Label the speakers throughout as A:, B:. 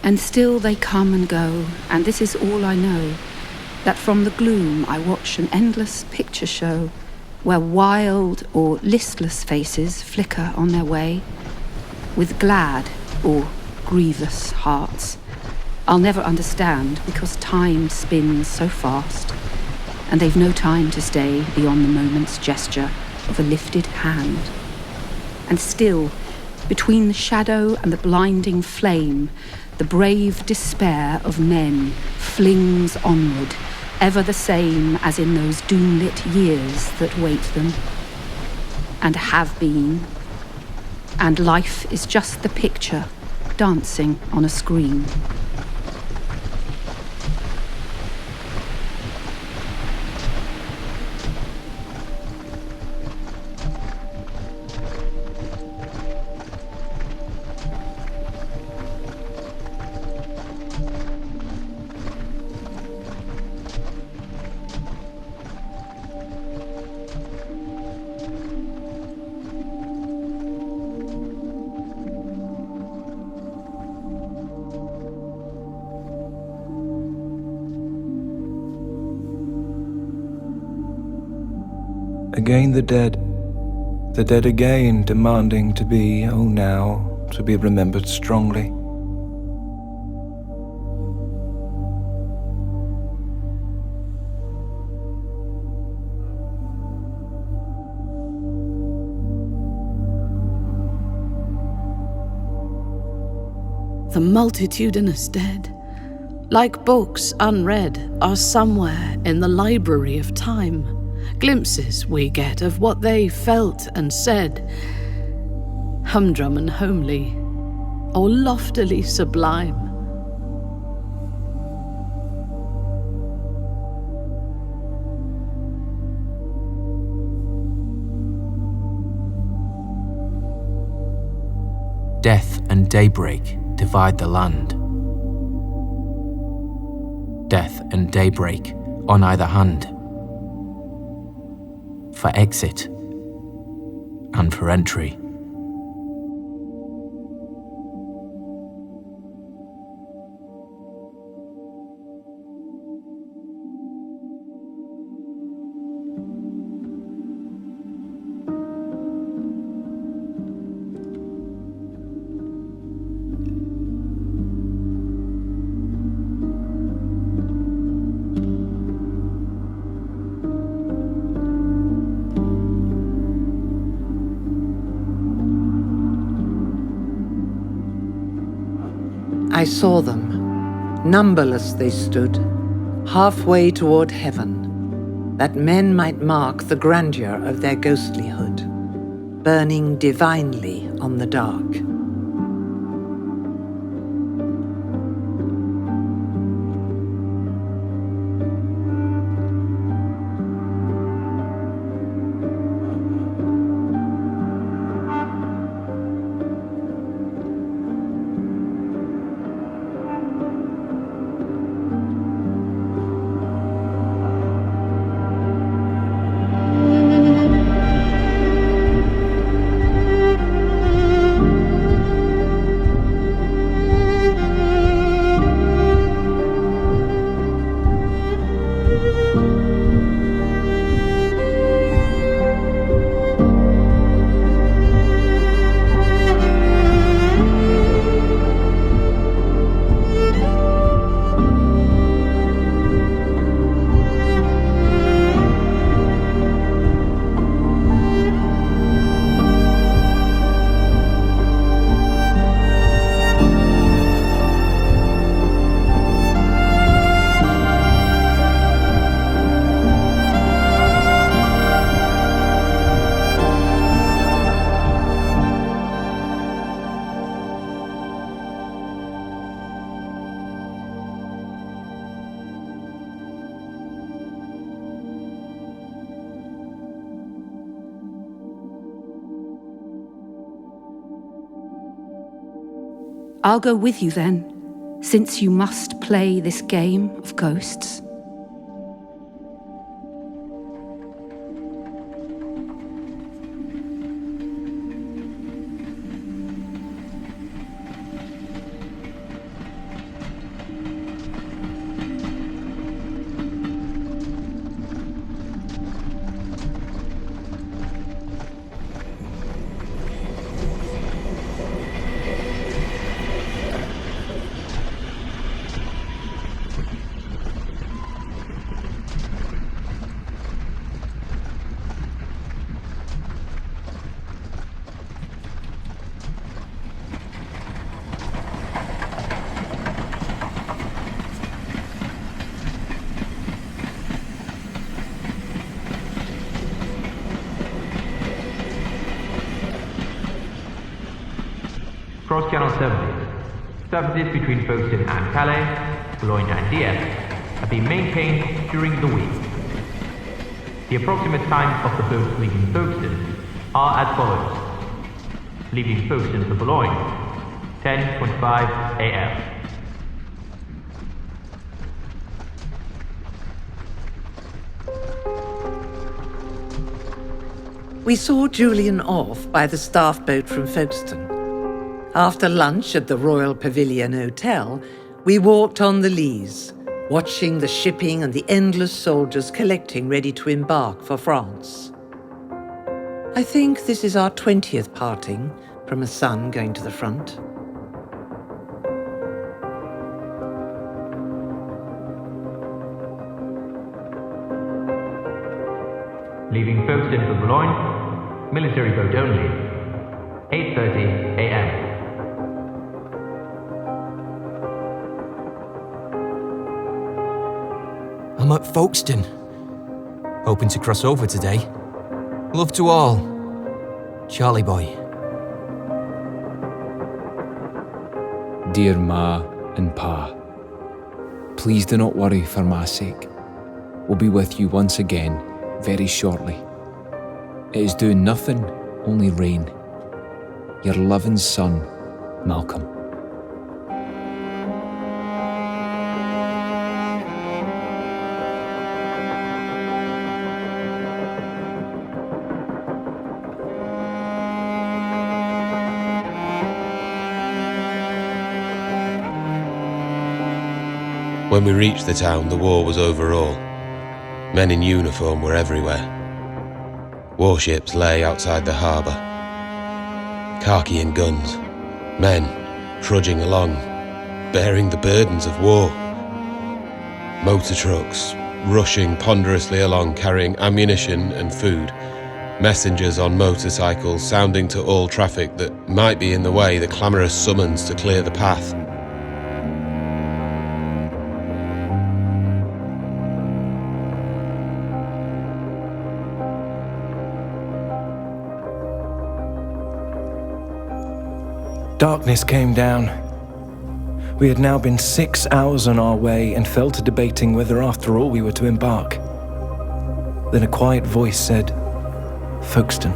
A: And still they come and go, and this is all I know, that from the gloom I watch an endless picture show, where wild or listless faces flicker on their way, with glad or grievous hearts. I'll never understand, because time spins so fast, and they've no time to stay beyond the moment's gesture of a lifted hand. And still, between the shadow and the blinding flame, the brave despair of men flings onward, ever the same as in those doom-lit years that wait them, and have been. And life is just the picture dancing on a screen.
B: Again the dead again demanding to be, oh now, to be remembered strongly.
C: The multitudinous dead, like books unread, are somewhere in the library of time. Glimpses we get of what they felt and said, humdrum and homely, or loftily sublime.
D: Death and daybreak divide the land. Death and daybreak on either hand. For exit and for entry.
E: I saw them. Numberless they stood, halfway toward heaven, that men might mark the grandeur of their ghostlyhood, burning divinely on the dark.
A: I'll go with you then, since you must play this game of ghosts.
F: Cross-channel services. Services between Folkestone and Calais, Boulogne and Dieppe have been maintained during the week. The approximate times of the boats leaving Folkestone are as follows. Leaving Folkestone for Boulogne, 10:25 a.m.
E: We saw Julian off by the staff boat from Folkestone. After lunch at the Royal Pavilion Hotel, we walked on the Lys, watching the shipping and the endless soldiers collecting ready to embark for France. I think this is our 20th parting from a son going to the front.
F: Leaving Folkestone for Boulogne, military boat only, 8:30 a.m.
D: I'm at Folkestone. Hoping to cross over today. Love to all. Charlie boy.
B: Dear Ma and Pa, please do not worry for my sake. We'll be with you once again very shortly. It is doing nothing, only rain. Your loving son, Malcolm.
G: When we reached the town, the war was over all. Men in uniform were everywhere. Warships lay outside the harbour. Khaki and guns. Men trudging along, bearing the burdens of war. Motor trucks rushing ponderously along, carrying ammunition and food. Messengers on motorcycles sounding to all traffic that might be in the way the clamorous summons to clear the path.
B: Darkness came down. We had now been 6 hours on our way and fell to debating whether after all we were to embark. Then a quiet voice said, "Folkestone."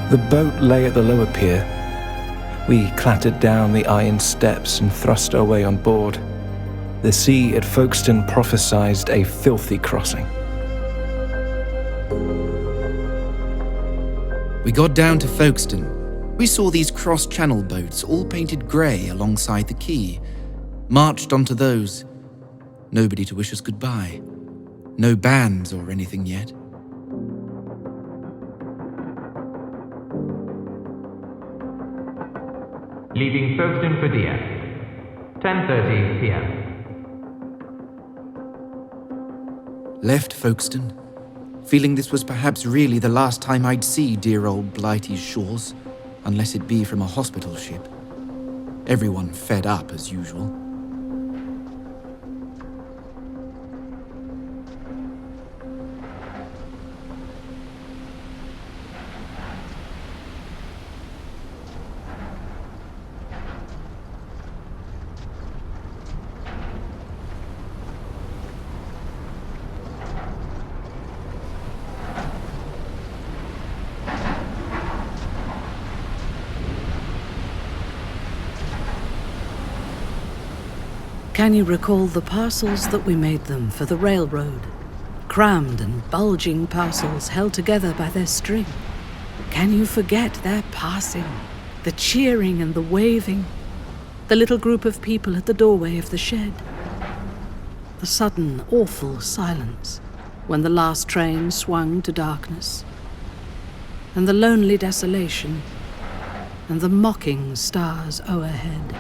B: The boat lay at the lower pier. We clattered down the iron steps and thrust our way on board. The sea at Folkestone prophesied a filthy crossing.
H: We got down to Folkestone. We saw these cross-channel boats all painted grey alongside the quay. Marched onto those. Nobody to wish us goodbye. No bands or anything yet.
F: Leaving Folkestone for Dieppe, 10:30 p.m.
H: Left Folkestone, feeling this was perhaps really the last time I'd see dear old Blighty's shores, unless it be from a hospital ship. Everyone fed up as usual.
C: Can you recall the parcels that we made them for the railroad? Crammed and bulging parcels held together by their string. Can you forget their passing, the cheering and the waving, the little group of people at the doorway of the shed? The sudden, awful silence when the last train swung to darkness, and the lonely desolation, and the mocking stars o'erhead.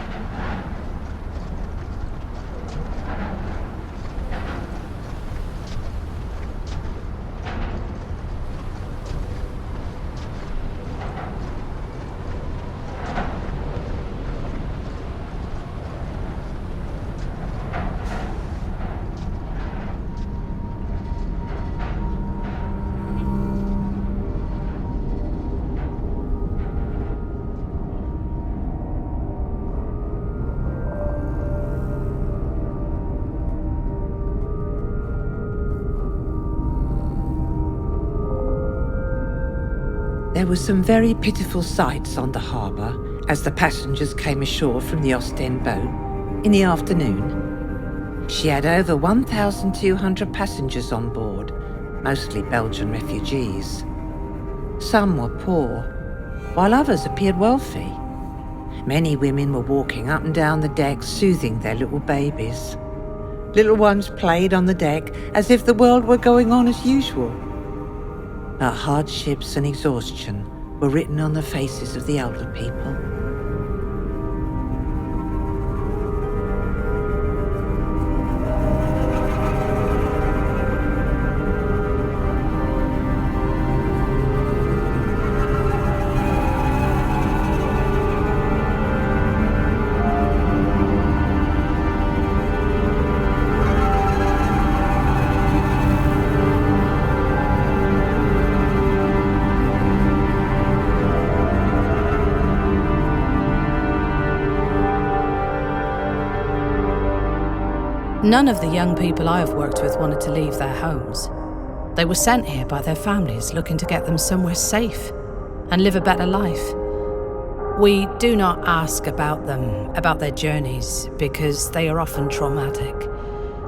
E: There were some very pitiful sights on the harbour as the passengers came ashore from the Ostend boat in the afternoon. She had over 1,200 passengers on board, mostly Belgian refugees. Some were poor, while others appeared wealthy. Many women were walking up and down the deck soothing their little babies. Little ones played on the deck as if the world were going on as usual. But hardships and exhaustion were written on the faces of the older people.
C: None of the young people I have worked with wanted to leave their homes. They were sent here by their families looking to get them somewhere safe and live a better life. We do not ask about them, about their journeys, because they are often traumatic.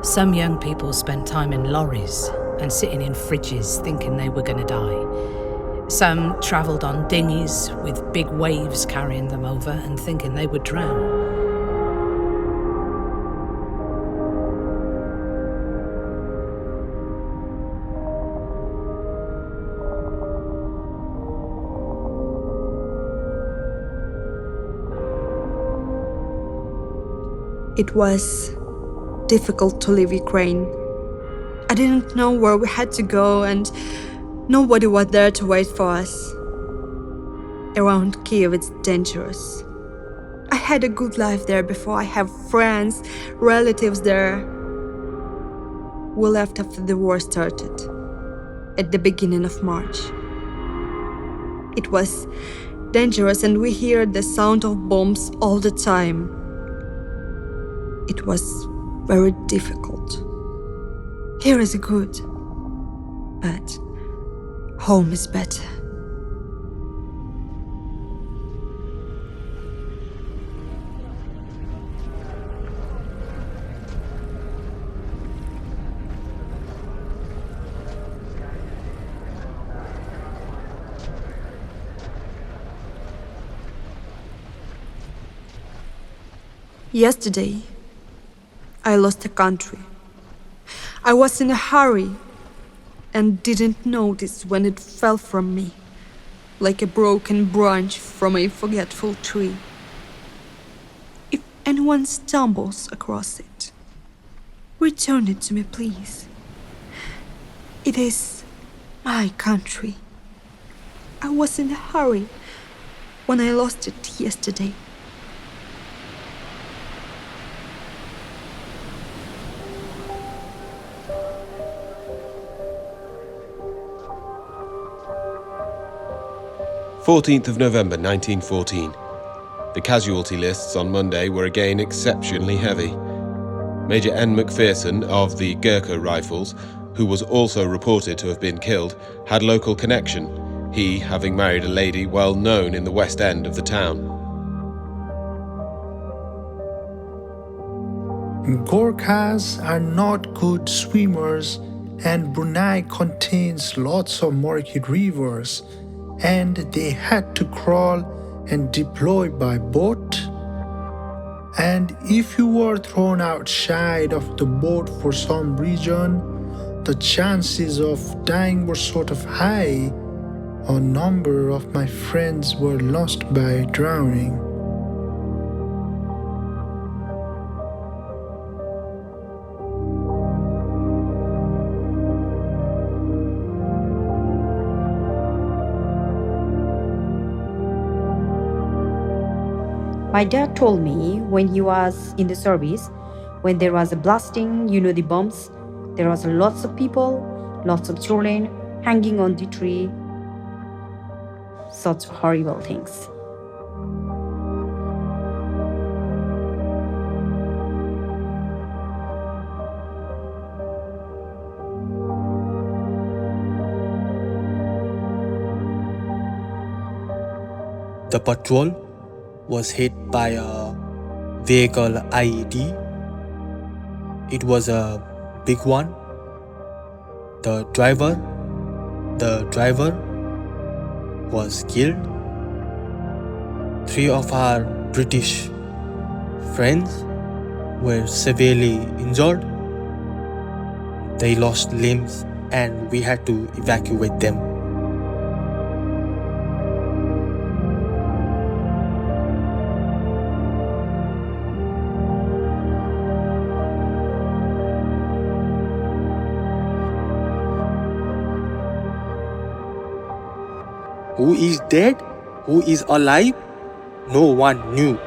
C: Some young people spent time in lorries and sitting in fridges thinking they were going to die. Some travelled on dinghies with big waves carrying them over and thinking they would drown.
I: It was difficult to leave Ukraine. I didn't know where we had to go, and nobody was there to wait for us. Around Kiev, it's dangerous. I had a good life there before. I have friends, relatives there. We left after the war started, at the beginning of March. It was dangerous, and we heard the sound of bombs all the time. It was very difficult. Here is good, but home is better. Yesterday, I lost a country. I was in a hurry and didn't notice when it fell from me, like a broken branch from a forgetful tree. If anyone stumbles across it, return it to me, please. It is my country. I was in a hurry when I lost it yesterday.
G: November 1914. The casualty lists on Monday were again exceptionally heavy. Major N. Macpherson of the Gurkha Rifles, who was also reported to have been killed, had local connection, he having married a lady well known in the West End of the town.
J: Gorkhas are not good swimmers, and Brunei contains lots of murky rivers, and they had to crawl and deploy by boat. And if you were thrown outside of the boat for some reason, the chances of dying were sort of high. A number of my friends were lost by drowning.
K: My dad told me when he was in the service, when there was a blasting, the bombs, there was lots of people, lots of children hanging on the tree. Such horrible things.
L: The patrol was hit by a vehicle IED. It was a big one. The driver was killed. 3 of our British friends were severely injured. They lost limbs and we had to evacuate them. Who is dead? Who is alive? No one knew.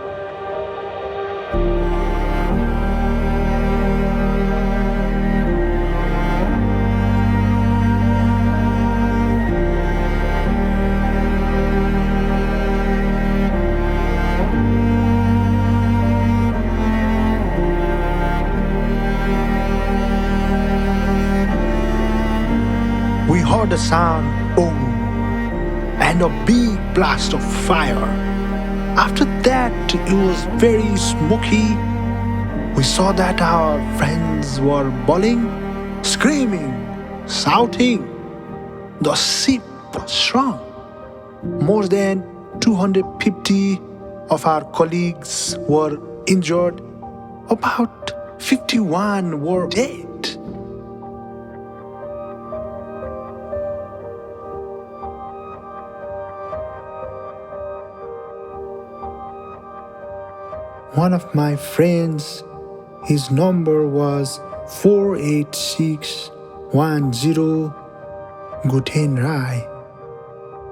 J: We heard a sound, boom, and a big blast of fire. After that, it was very smoky. We saw that our friends were bawling, screaming, shouting. The ship was shrunk. More than 250 of our colleagues were injured. About 51 were dead. One of my friends, his number was 48610 Guten Rai.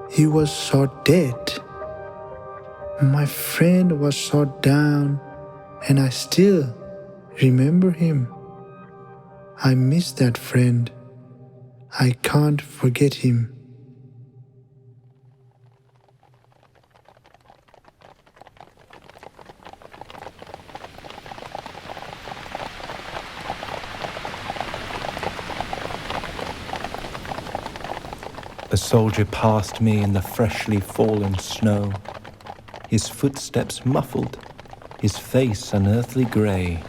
J: He was shot dead. My friend was shot down and I still remember him. I miss that friend. I can't forget him.
M: A soldier passed me in the freshly fallen snow, his footsteps muffled, his face unearthly grey,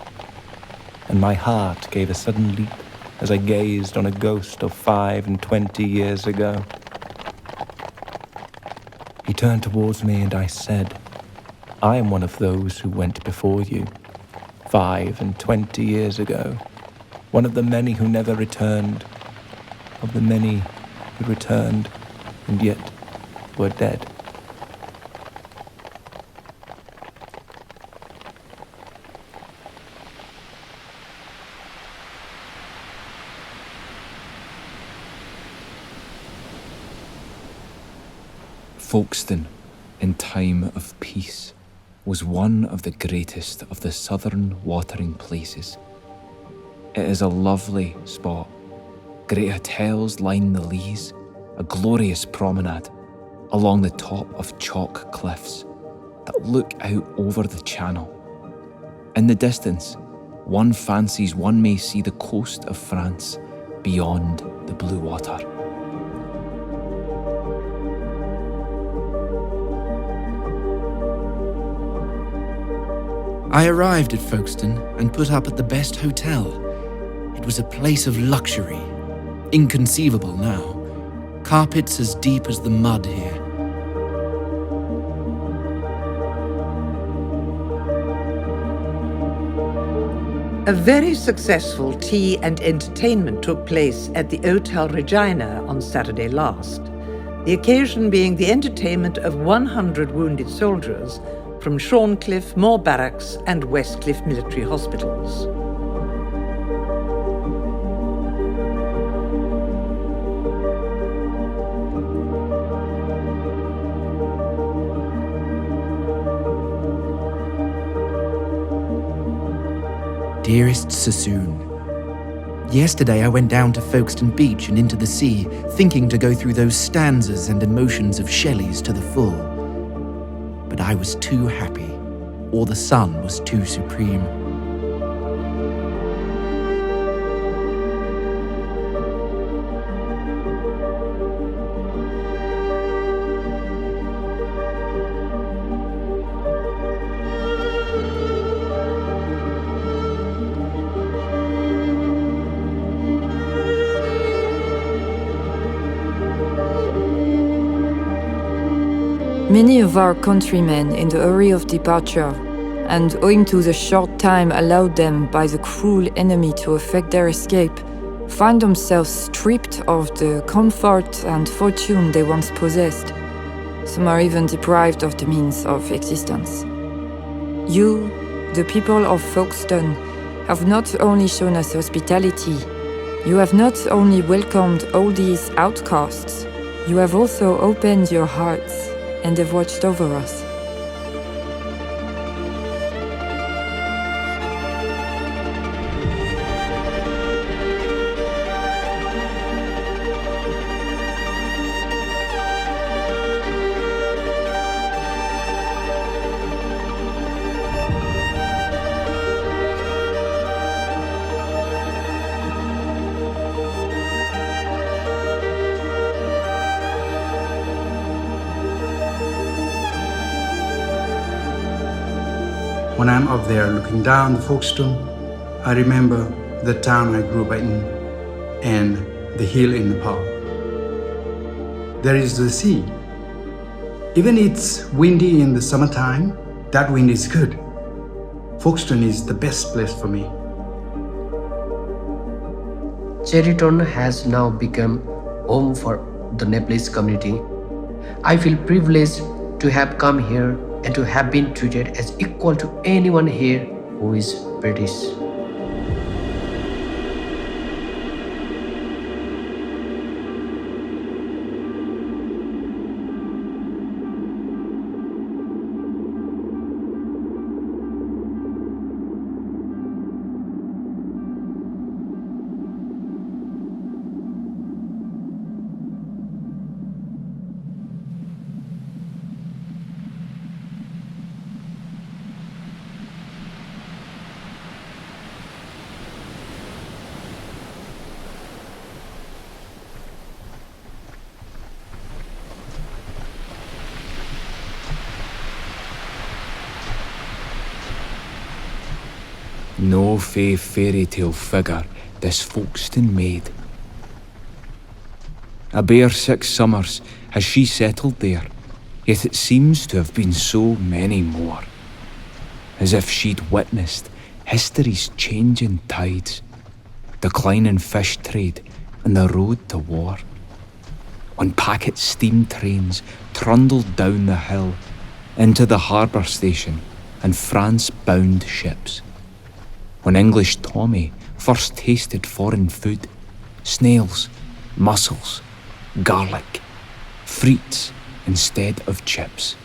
M: and my heart gave a sudden leap as I gazed on a ghost of 25 years ago. He turned towards me and I said, I am one of those who went before you, 25 years ago, one of the many who never returned, of the many who returned and yet were dead.
B: Folkestone, in time of peace, was one of the greatest of the southern watering places. It is a lovely spot. Great hotels line the leas, a glorious promenade along the top of chalk cliffs that look out over the channel. In the distance, one fancies one may see the coast of France beyond the blue water.
H: I arrived at Folkestone and put up at the best hotel. It was a place of luxury. Inconceivable now. Carpets as deep as the mud here.
E: A very successful tea and entertainment took place at the Hotel Regina on Saturday last, the occasion being the entertainment of 100 wounded soldiers from Shorncliffe, Moor Barracks and Westcliff military hospitals.
H: Dearest Sassoon, yesterday I went down to Folkestone Beach and into the sea, thinking to go through those stanzas and emotions of Shelley's to the full. But I was too happy, or the sun was too supreme.
N: Many of our countrymen in the hurry of departure, and owing to the short time allowed them by the cruel enemy to effect their escape, find themselves stripped of the comfort and fortune they once possessed. Some are even deprived of the means of existence. You, the people of Folkestone, have not only shown us hospitality, you have not only welcomed all these outcasts, you have also opened your hearts and have watched over us.
O: When I'm up there looking down the Folkestone, I remember the town I grew up in and the hill in Nepal. There is the sea. Even it's windy in the summertime, that wind is good. Folkestone is the best place for me.
P: Cheriton has now become home for the Nepalese community. I feel privileged to have come here and to have been treated as equal to anyone here who is British.
B: No fae fairy tale figure this Folkestone maid. A bare 6 summers has she settled there, yet it seems to have been so many more. As if she'd witnessed history's changing tides, declining fish trade and the road to war. On packet steam trains trundled down the hill into the harbour station and France-bound ships. When English Tommy first tasted foreign food, snails, mussels, garlic, frites instead of chips.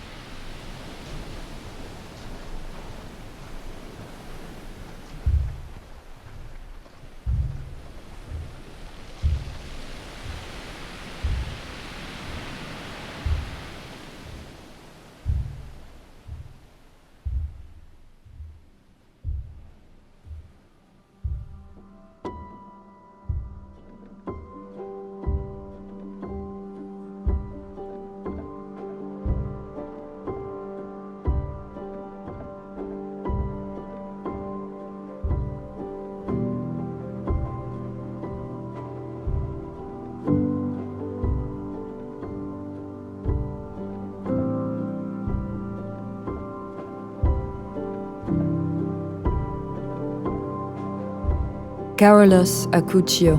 N: Carolus Acuccio,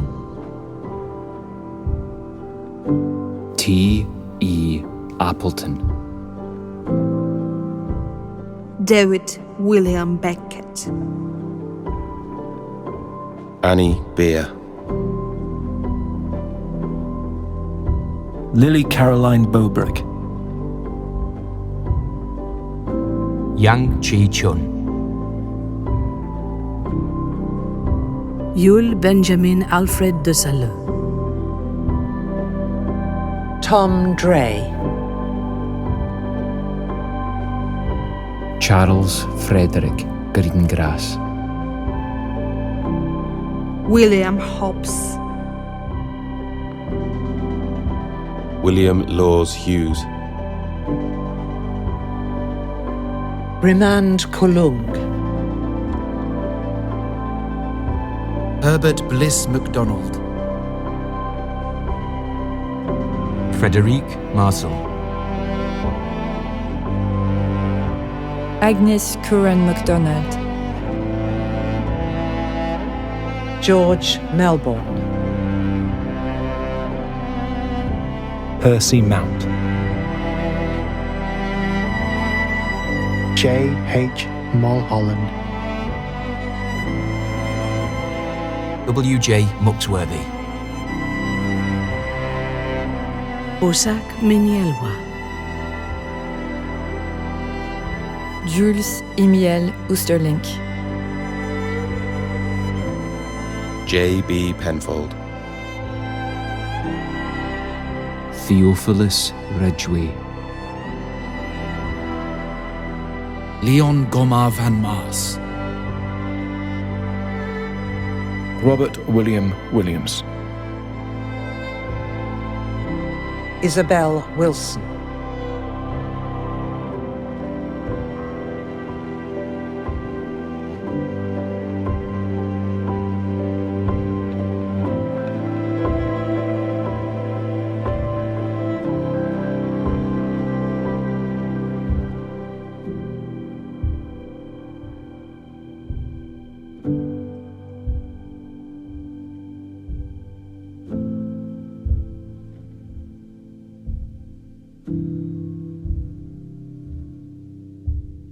B: T.E. Appleton,
I: David William Beckett,
G: Annie Beer,
M: Lily Caroline Bobrick,
D: Yang Chi Chun,
C: Yul Benjamin Alfred de Salle,
E: Tom Dray,
B: Charles Frederick Greengrass,
I: William Hobbs,
G: William Laws Hughes,
E: Remand Kulung,
H: Herbert Bliss MacDonald,
D: Frederic Marcel,
N: Agnes Curran MacDonald,
E: George Melbourne,
M: Percy Mount,
J: J.H. Mulholland,
D: W.J. Muxworthy,
C: Osak Minielwa,
N: Jules Emiel Oosterlink,
G: J.B. Penfold,
B: Theophilus Ridgway,
H: Leon Gomar van Mars,
M: Robert William Williams,
E: Isabel Wilson,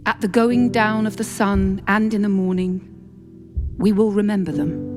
A: At the going down of the sun and in the morning, we will remember them.